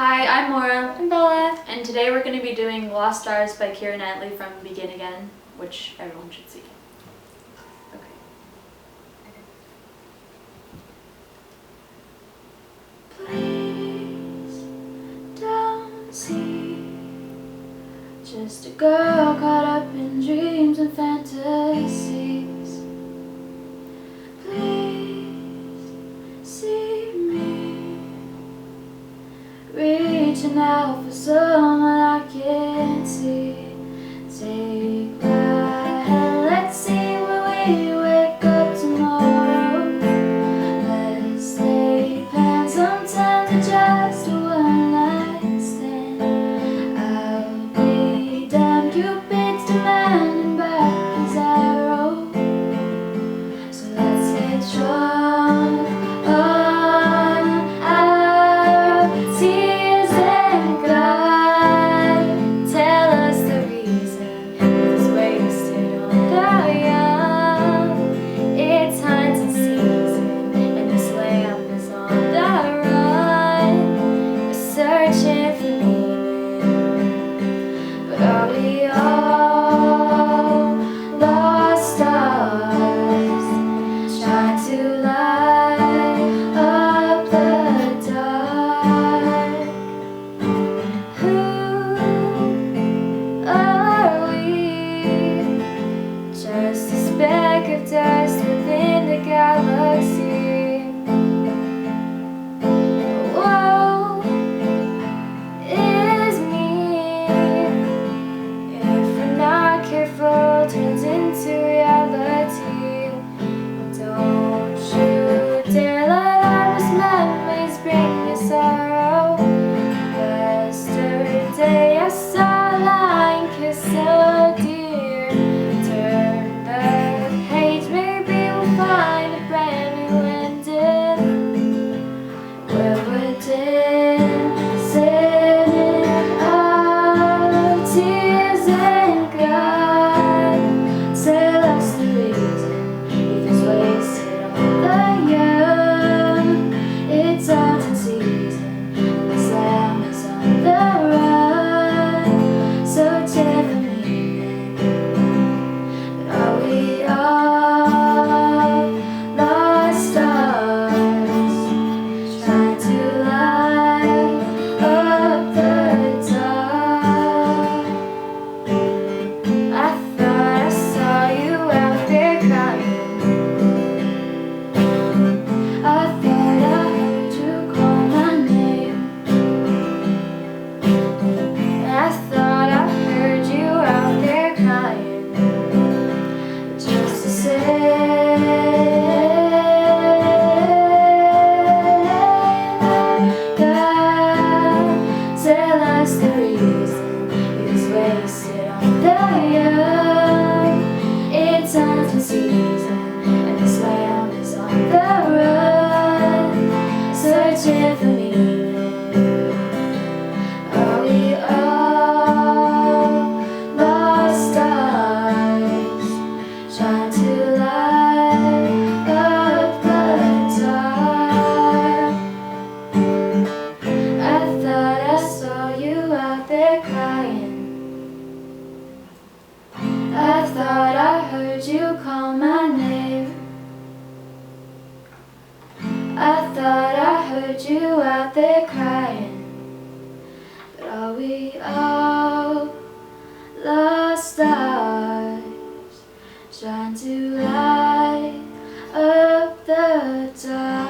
Hi, I'm Maura, I'm Bella. and today we're going to be doing Lost Stars by Keira Knightley from Begin Again, which everyone should see. Okay. Please don't see just a girl caught up in dreams and fantasies. Please see me reaching out for someone I can't see. Take my hand, let's see where we wake up tomorrow. Let's lay plans, sometimes just a one night stand. I'll be damned, Cupid's demanding back his arrow. So let's get drunk on our tears and cry. Tell us the reason it's wasted on the young. It's hunting season and this lamb is on the run. We're searching for meaning, but are we all lost stars trying to light up the dark? Who are we? Just a speck of dust within the galaxy. Woe is me if we're not careful, turns into reality. Don't you dare let our memories bring you sorrow. Yesterday I saw a lion kiss a deer. Turn the page, maybe we'll find a brand new ending where we're dancing in our tears and God. Tell us the reason youth is wasted on the young. It's autumn season, this lamb is on the run. So for meaning, but are we all lost stars trying to light up the dark? I thought I saw you out there crying. I thought I heard you call my name. I thought I heard you out there crying, just to say God, tell us the reason is wasted on the young. It's hunting season and this lamb is on the run, searching for meaning. Are we all lost stars trying to light up the dark? I thought I saw you out there crying. I thought I heard you call my name. I thought I heard you out there crying. But are we all lost stars trying to light up the dark?